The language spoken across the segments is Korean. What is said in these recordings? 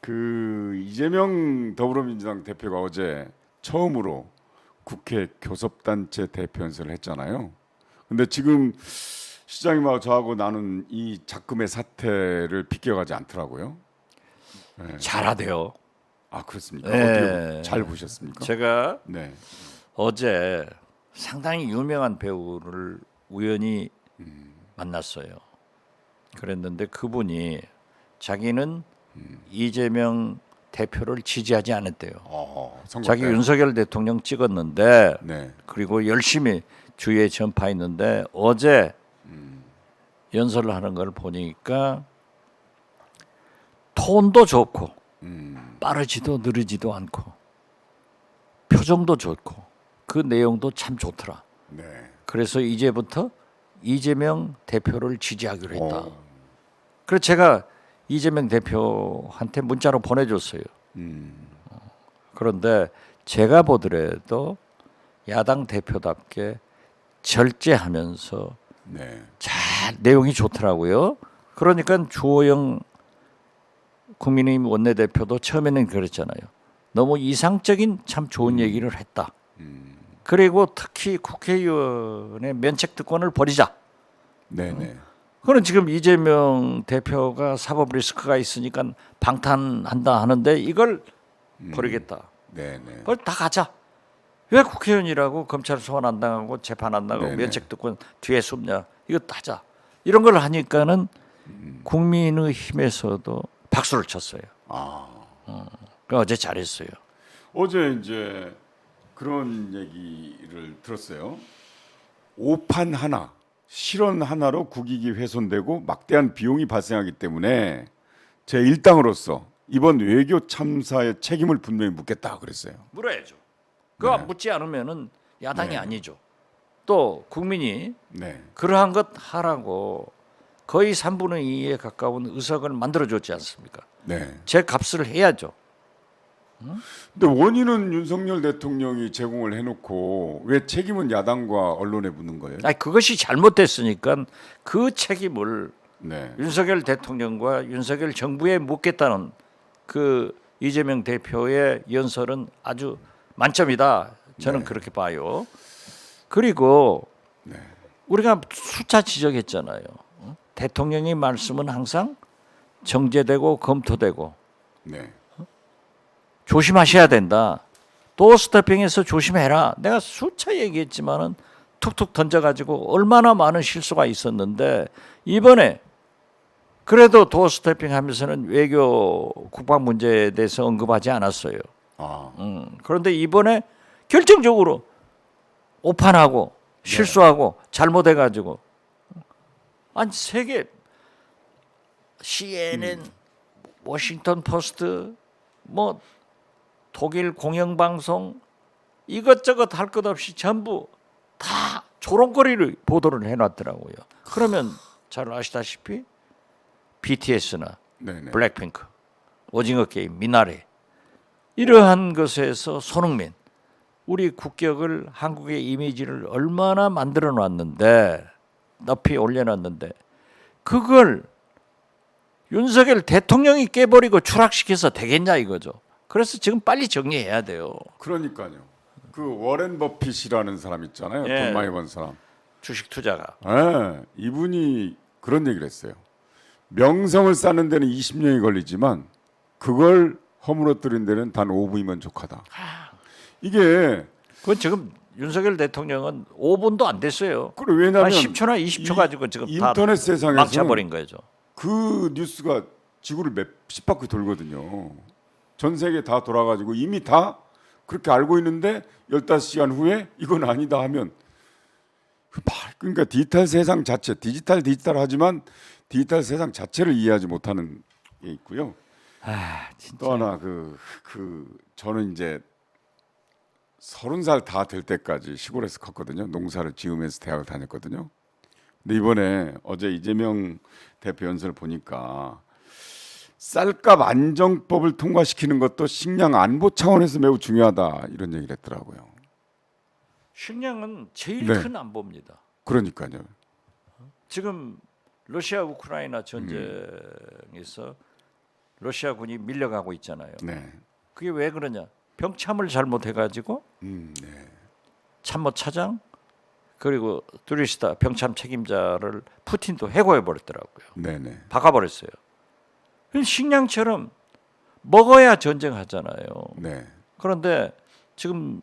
그 이재명 더불어민주당 대표가 어제 처음으로 국회 교섭단체 대표 연설을 했잖아요. 근데 지금 시장님하고 저하고 나눈 이 작금의 사태를 비껴가지 않더라고요. 네. 잘하대요. 아 그렇습니까? 네. 어떻게 잘 보셨습니까? 제가 네. 어제 상당히 유명한 배우를 우연히 만났어요. 그랬는데 그분이 자기는 이재명 대표를 지지하지 않았대요. 선거 자기 때? 윤석열 대통령 찍었는데 네. 그리고 열심히 주위에 전파했는데 어제 연설을 하는 걸 보니까 톤도 좋고 빠르지도 느리지도 않고 표정도 좋고 그 내용도 참 좋더라. 네. 그래서 이제부터 이재명 대표를 지지하기로 했다. 어. 그래서 제가 이재명 대표한테 문자로 보내줬어요. 그런데 제가 보더라도 야당 대표답게 절제하면서 네. 잘 내용이 좋더라고요. 그러니까 주호영 국민의힘 원내대표도 처음에는 그랬잖아요. 너무 이상적인 참 좋은 얘기를 했다. 그리고 특히 국회의원의 면책특권을 버리자. 네네. 그는 지금 이재명 대표가 사법 리스크가 있으니까 방탄한다 하는데 이걸 버리겠다. 네네. 그걸 다 가자. 왜 국회의원이라고 검찰 소환 안 당하고 재판 안 나가고 네네. 면책특권 뒤에 숨냐. 이거 하자. 이런 걸 하니까는 국민의힘에서도 박수를 쳤어요. 어제 잘했어요. 어제 이제 그런 얘기를 들었어요. 오판 하나, 실언 하나로 국익이 훼손되고 막대한 비용이 발생하기 때문에 제 일당으로서 이번 외교 참사의 책임을 분명히 묻겠다 그랬어요. 물어야죠. 그거 네. 묻지 않으면은 야당이 네. 아니죠. 또 국민이 네. 그러한 것 하라고 거의 3분의 2에 가까운 의석을 만들어줬지 않습니까? 네. 제 값을 해야죠. 근데 원인은 윤석열 대통령이 제공을 해놓고 왜 책임은 야당과 언론에 묻는 거예요? 아니 그것이 잘못됐으니까 그 책임을 네. 윤석열 대통령과 윤석열 정부에 묻겠다는 그 이재명 대표의 연설은 아주 만점이다. 저는 네. 그렇게 봐요. 그리고 네. 우리가 수차 지적했잖아요. 대통령의 말씀은 항상 정제되고 검토되고 네. 조심하셔야 된다. 또 스태핑에서 조심해라. 내가 수차 얘기했지만은 툭툭 던져가지고 얼마나 많은 실수가 있었는데 이번에 그래도 도어 스태핑 하면서는 외교 국방 문제에 대해서 언급하지 않았어요. 그런데 이번에 결정적으로 오판하고 실수하고 잘못해가지고 아니 세계 CNN, 워싱턴 포스트, 뭐 독일 공영방송 이것저것 할 것 없이 전부 다 조롱거리를 보도를 해놨더라고요. 그러면 잘 아시다시피 BTS나 네네. 블랙핑크, 오징어 게임, 미나레 이러한 것에서 손흥민 우리 국격을 한국의 이미지를 얼마나 만들어 놨는데 높이 올려놨는데 그걸 윤석열 대통령이 깨버리고 추락시켜서 되겠냐 이거죠. 그래서 지금 빨리 정리해야 돼요. 그러니까요. 그 워렌 버핏이라는 사람 있잖아요. 예. 돈 많이 번 사람. 주식 투자가. 예, 이분이 그런 얘기를 했어요. 명성을 쌓는 데는 20년이 걸리지만 그걸 허물어뜨린 데는 단 5분이면 족하다. 이게 그건 지금 윤석열 대통령은 5분도 안 됐어요. 그래 왜냐하면 한 10초나 20초 가지고 지금 다 인터넷 세상에서 망쳐버린 거죠. 그 뉴스가 지구를 몇십 바퀴 돌거든요. 전 세계 다 돌아가지고 이미 다 그렇게 알고 있는데 15시간 후에 이건 아니다 하면 그러니까 디지털 세상 자체 디지털 하지만 디지털 세상 자체를 이해하지 못하는 게 있고요. 진짜. 또 하나 저는 이제 30살 다 될 때까지 시골에서 컸거든요. 농사를 지으면서 대학을 다녔거든요. 근데 이번에 어제 이재명 대표 연설을 보니까 쌀값 안정법을 통과시키는 것도 식량 안보 차원에서 매우 중요하다 이런 얘기를 했더라고요. 식량은 제일 네. 큰 안보입니다. 그러니까요. 지금 러시아 우크라이나 전쟁에서 러시아군이 밀려가고 있잖아요. 네. 그게 왜 그러냐? 병참을 잘못해가지고 네. 참모 차장 그리고 뚜리스타 병참 책임자를 푸틴도 해고해 버렸더라고요. 네네. 박아버렸어요. 식량처럼 먹어야 전쟁하잖아요. 네. 그런데 지금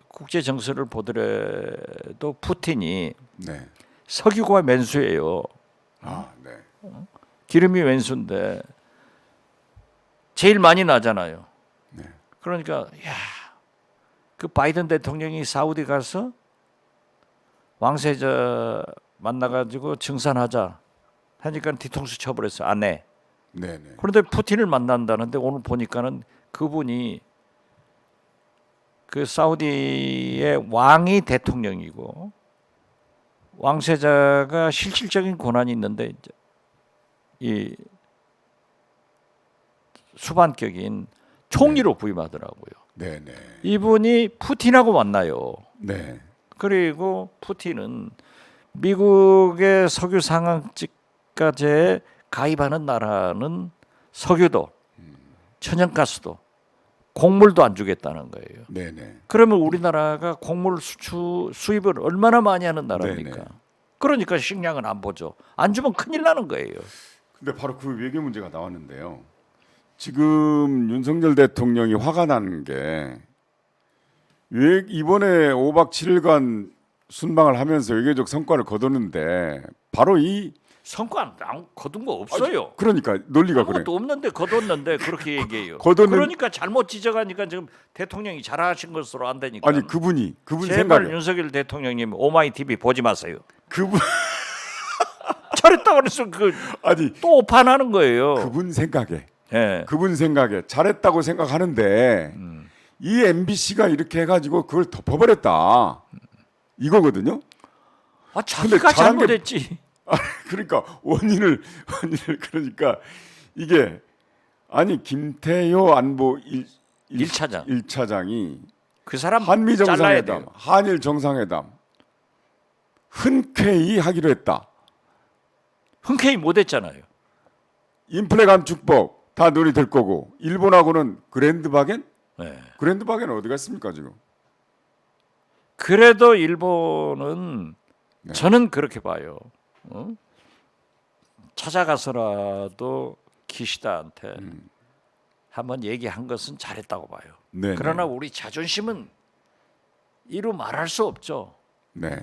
국제 정세를 보더라도 푸틴이 네. 석유가 맨수예요. 아, 네. 기름이 맨수인데 제일 많이 나잖아요. 네. 그러니까 그 바이든 대통령이 사우디 가서 왕세자 만나가지고 증산하자 하니까 뒤통수 쳐버렸어요. 안 해. 네네. 그런데 푸틴을 만난다는데 오늘 보니까는 그분이 그 사우디의 왕이 대통령이고 왕세자가 실질적인 권한이 있는데 이제 이 수반격인 총리로 부임하더라고요. 네네. 이분이 푸틴하고 만나요. 네. 그리고 푸틴은 미국의 석유 상한가제에 가입하는 나라는 석유도 천연가스도 곡물도 안 주겠다는 거예요. 네네. 그러면 우리나라가 곡물 수입을 얼마나 많이 하는 나라입니까? 네네. 그러니까 식량은 안 보죠. 안 주면 큰일 나는 거예요. 근데 바로 그 외교 문제가 나왔는데요. 지금 윤석열 대통령이 화가 난 게 왜 이번에 5박 7일간 순방을 하면서 외교적 성과를 거뒀는데 바로 이 성과 안 거둔 거 없어요. 그러니까 논리가 그래. 아무것도 없는데 거뒀는데 그렇게 얘기해요. 거뒀는- 그러니까 잘못 지적하니까 지금 대통령이 잘하신 것으로 안 되니까. 아니 그분 제발 생각에 윤석열 대통령님 오마이 TV 보지 마세요. 그분 잘했다 그래서 그 아니 또 오판하는 거예요. 그분 생각에 예. 그분 생각에 잘했다고 생각하는데 이 MBC가 이렇게 해가지고 그걸 덮어버렸다 이거거든요. 아 자기가 잘한 게- 잘못했지. 그러니까 원인을 그러니까 이게 아니 김태효 안보 일차장. 1차장이 그 사람 한미 잘라야 정상회담, 돼요. 한일 정상회담 흔쾌히 하기로 했다. 흔쾌히 못했잖아요. 인플레 감축법 다 논의될 거고 일본하고는 그랜드 바겐? 예. 그랜드 바겐은 어디 갔습니까 지금? 그래도 일본은 네. 저는 그렇게 봐요. 찾아가서라도 기시다한테 한번 얘기한 것은 잘했다고 봐요. 네. 그러나 우리 자존심은 이루 말할 수 없죠. 네.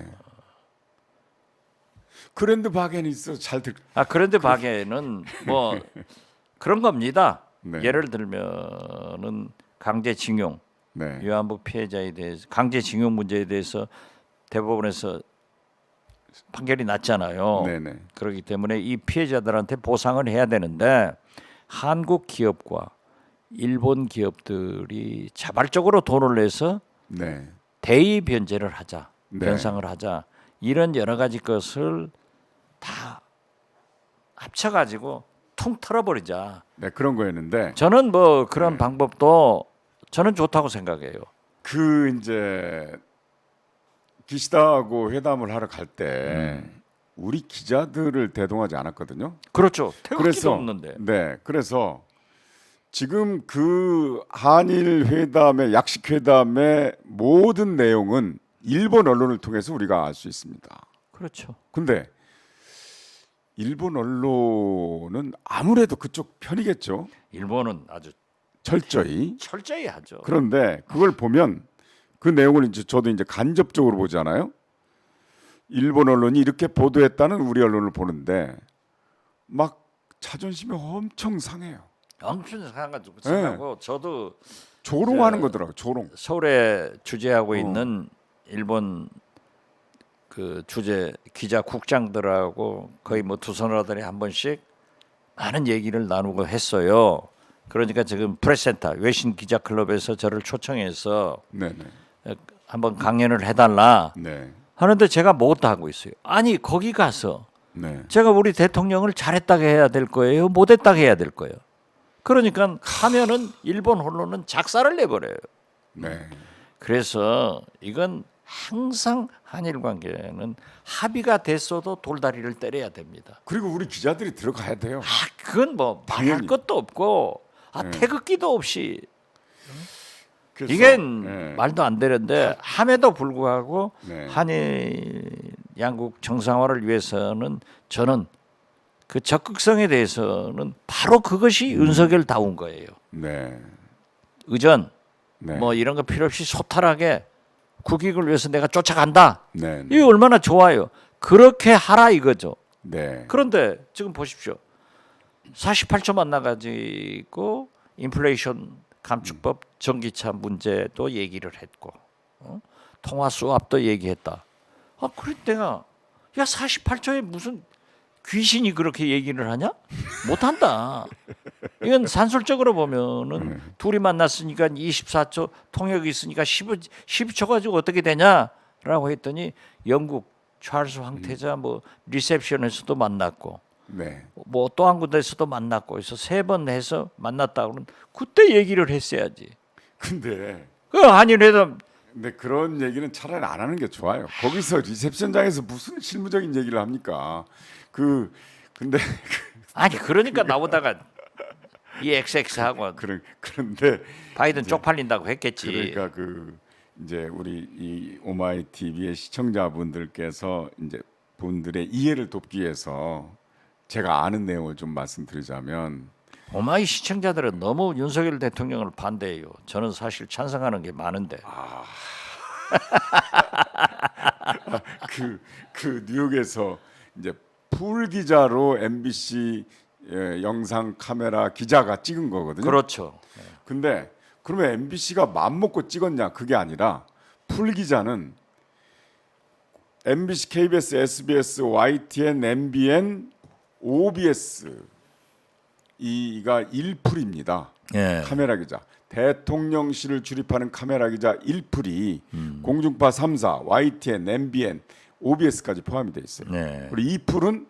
그랜드 바겐이 있어 잘 들. 그런데 박에는 뭐 그런 겁니다. 네. 예를 들면은 강제징용, 네. 위안부 피해자에 대해서 강제징용 문제에 대해서 대법원에서 판결이 났잖아요. 네네. 그렇기 때문에 이 피해자들한테 보상을 해야 되는데 한국 기업과 일본 기업들이 자발적으로 돈을 내서 네. 대의 변제를 하자, 네. 변상을 하자 이런 여러 가지 것을 다 합쳐가지고 통 털어버리자. 네 그런 거였는데 저는 뭐 그런 네. 방법도 저는 좋다고 생각해요. 그 이제 기시다하고 회담을 하러 갈 때 우리 기자들을 대동하지 않았거든요. 그렇죠. 태극기도 그래서 없는데. 네, 그래서 지금 그 한일 회담의 약식 회담의 모든 내용은 일본 언론을 통해서 우리가 알 수 있습니다. 그렇죠. 근데 일본 언론은 아무래도 그쪽 편이겠죠. 일본은 아주 철저히. 철저히 하죠. 그런데 그걸 보면 그 내용을 이제 저도 이제 간접적으로 보잖아요. 일본 언론이 이렇게 보도했다는 우리 언론을 보는데 막 자존심이 엄청 상해요. 엄청 상하고 저도 조롱하는 거더라고. 조롱. 서울에 주재하고 있는 일본 그 주재 기자 국장들하고 거의 뭐 두 서너 달에 한 번씩 많은 얘기를 나누고 했어요. 그러니까 지금 프레스센터 외신 기자 클럽에서 저를 초청해서 네네. 한번 강연을 해달라 네. 하는데 제가 못다 하고 있어요. 아니 거기 가서 네. 제가 우리 대통령을 잘했다고 해야 될 거예요, 못했다고 해야 될 거예요. 그러니까 하면은 일본 언론은 작사를 내버려요. 네. 그래서 이건 항상 한일 관계는 합의가 됐어도 돌다리를 때려야 됩니다. 그리고 우리 기자들이 들어가야 돼요. 그건 뭐 말할 당연히. 것도 없고 네. 태극기도 없이 그래서, 이게 네. 말도 안 되는데 함에도 불구하고 네. 한일 양국 정상화를 위해서는 저는 그 적극성에 대해서는 바로 그것이 윤석열 다운 거예요. 네. 의전 네. 뭐 이런 거 필요 없이 소탈하게 국익을 위해서 내가 쫓아간다. 네. 이게 얼마나 좋아요. 그렇게 하라 이거죠. 네. 그런데 지금 보십시오. 48조만 나가지고 인플레이션 감축법 전기차 문제도 얘기를 했고 통화 수합도 얘기했다. 그래 내가 야 48조에 무슨 귀신이 그렇게 얘기를 하냐? 못한다. 이건 산술적으로 보면은 둘이 만났으니까 24조 통역이 있으니까 12조 가지고 어떻게 되냐라고 했더니 영국 찰스 황태자 뭐 리셉션에서도 만났고 네. 뭐 또 한 군데에서도 만났고 해서 3번 해서 만났다 그러면 그때 얘기를 했어야지. 근데 그 한일회담 그런 얘기는 차라리 안 하는 게 좋아요. 거기서 리셉션장에서 무슨 실무적인 얘기를 합니까? 근데 아니 그러니까 나오다가 이 XX하고 그런데 바이든 쪽팔린다고 했겠지. 그러니까 이제 우리 이 오마이 TV의 시청자분들께서 이제 분들의 이해를 돕기 위해서 제가 아는 내용을 좀 말씀드리자면 오마이 시청자들은 너무 윤석열 대통령을 반대해요. 저는 사실 찬성하는 게 많은데. 그 뉴욕에서 이제 풀 기자로 MBC 영상 카메라 기자가 찍은 거거든요. 그렇죠. 근데 그러면 MBC가 마음 먹고 찍었냐? 그게 아니라 풀 기자는 MBC, KBS, SBS, YTN, MBN, OBS 이가 1풀입니다. 예. 카메라 기자. 대통령실을 출입하는 카메라 기자 1풀이 공중파 3사, YTN, MBN, OBS까지 포함이 돼 있어요. 네. 그리고 2풀은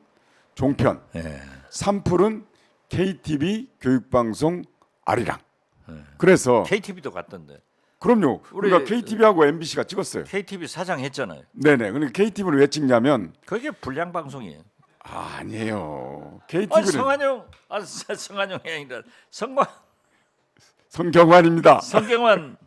종편, 예. 3풀은 KTV 교육방송 아리랑. 그래서 KTV도 갔던데. 그럼요. 우리 그러니까 KTV하고 MBC가 찍었어요. KTV 사장 했잖아요. 네네. 그러니까 KTV를 왜 찍냐면 그게 불량 방송이에요. 아니에요. 아니 KTV는 성한용, 성한용이 아니라 성경환입니다. 성경환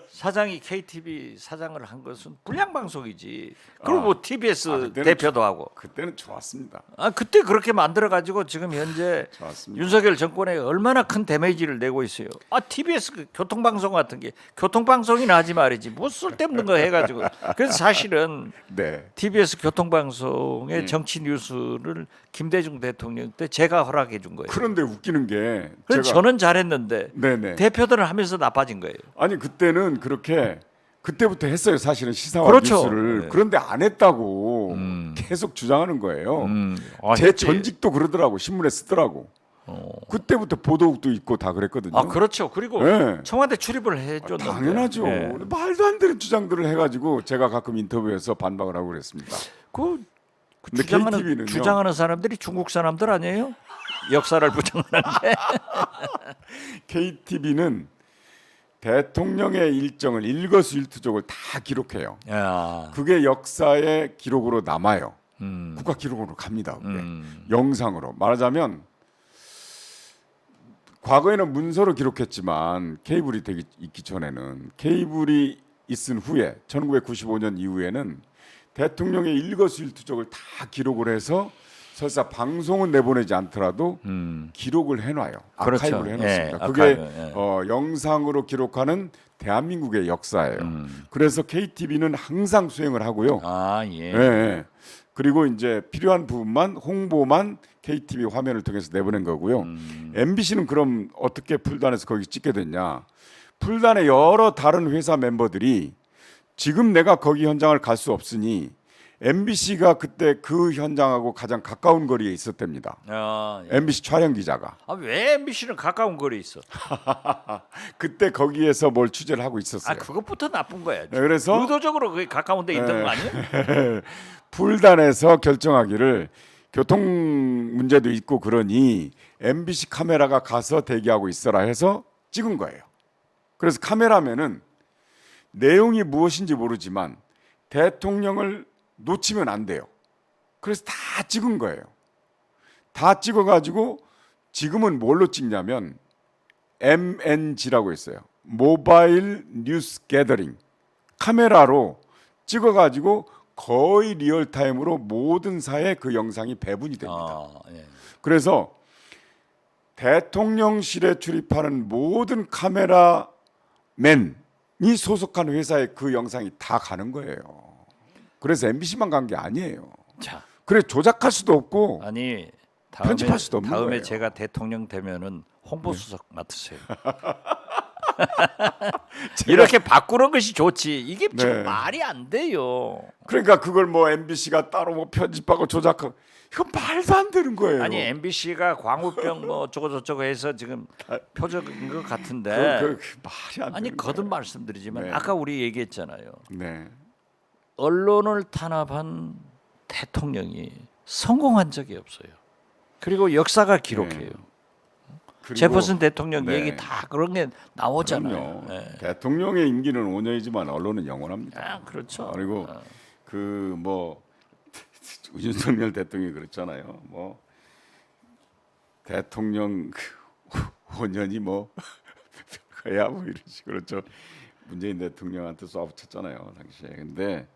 사장이 KTV 사장을 한 것은 불량 방송이지. 그리고 뭐 TBS 그때는 대표도 하고. 그때는 좋았습니다. 그때 그렇게 만들어 가지고 지금 현재 좋았습니다. 윤석열 정권에 얼마나 큰 데미지를 내고 있어요. TBS 그 교통방송 같은 게 교통방송이나 하지 말이지 뭐 쓸데없는 거 해가지고. 그래서 사실은 네. TBS 교통방송의 정치 뉴스를 김대중 대통령 때 제가 허락해 준 거예요. 그런데 웃기는 게 그래서 제가 저는 잘했는데 네네. 대표들을 하면서 나빠진 거예요. 아니 그때는 그렇게 그때부터 했어요. 사실은 시사와 그렇죠. 뉴스를. 네. 그런데 안 했다고 계속 주장하는 거예요. 제 했지. 전직도 그러더라고. 신문에 쓰더라고. 그때부터 보도국도 있고 다 그랬거든요. 그렇죠. 그리고 네. 청와대 출입을 해줬는데. 당연하죠. 네. 말도 안 되는 주장들을 해가지고 제가 가끔 인터뷰에서 반박을 하고 그랬습니다. 그 근데 주장하는 KTV는요. 주장하는 사람들이 중국 사람들 아니에요? 역사를 부정하는데. KTV는 대통령의 일정을 일거수일투족을 다 기록해요. 야. 그게 역사의 기록으로 남아요. 국가 기록으로 갑니다. 그게. 영상으로 말하자면 과거에는 문서로 기록했지만 케이블이 있기 전에는 케이블이 있은 후에 1995년 이후에는 대통령의 일거수일투족을 다 기록을 해서 설사 방송은 내보내지 않더라도 기록을 해놔요. 그렇죠. 아카이브를 해놓습니다. 예, 그게 아카이브, 영상으로 기록하는 대한민국의 역사예요. 그래서 KTV는 항상 수행을 하고요. 예. 예, 예. 그리고 이제 필요한 부분만 홍보만 KTV 화면을 통해서 내보낸 거고요. MBC는 그럼 어떻게 풀단에서 거기 찍게 됐냐? 풀단의 여러 다른 회사 멤버들이 지금 내가 거기 현장을 갈 수 없으니 MBC가 그때 그 현장하고 가장 가까운 거리에 있었답니다. 예. MBC 촬영 기자가 왜 MBC는 가까운 거리에 있어? 그때 거기에서 뭘 취재를 하고 있었어요. 그것부터 나쁜 거야. 네, 그래서 의도적으로 그게 가까운 데 있는 거 아니에요? 풀단에서 결정하기를 교통 문제도 있고 그러니 MBC 카메라가 가서 대기하고 있어라 해서 찍은 거예요. 그래서 카메라맨은 내용이 무엇인지 모르지만 대통령을 놓치면 안 돼요. 그래서 다 찍은 거예요. 다 찍어가지고 지금은 뭘로 찍냐면 MNG라고 있어요. 모바일 뉴스 게더링. 카메라로 찍어가지고 거의 리얼타임으로 모든 사에 그 영상이 배분이 됩니다. 예. 그래서 대통령실에 출입하는 모든 카메라맨이 소속한 회사에 그 영상이 다 가는 거예요. 그래서 MBC만 간 게 아니에요. 자, 그래 조작할 수도 없고 아니 편집할 수도 없는 다음에 거예요. 제가 대통령 되면은 홍보수석 맡으세요. 이렇게 바꾸는 것이 좋지. 이게 지금 네. 말이 안 돼요. 그러니까 그걸 뭐 MBC가 따로 뭐 편집하고 조작하고 이건 말도 안 되는 거예요. 아니 MBC가 광우병 뭐 어쩌고 저쩌고 해서 지금 표적인 것 같은데. 그 말이 안 아니 되는 거듭 거예요. 말씀드리지만 네. 아까 우리 얘기했잖아요. 네. 언론을 탄압한 대통령이 성공한 적이 없어요. 그리고 역사가 기록해요. 그리고 제퍼슨 대통령 네. 얘기 다 그런 게 나오잖아요. 그럼요. 네. 대통령의 임기는 5년이지만 언론은 영원합니다. 아, 그렇죠. 그리고 그 뭐 윤석열 대통령이 그랬잖아요. 뭐 대통령 5년이 뭐 그야 뭐 이런 식으로 저 문재인 대통령한테 쏴붙였잖아요 당시에. 근데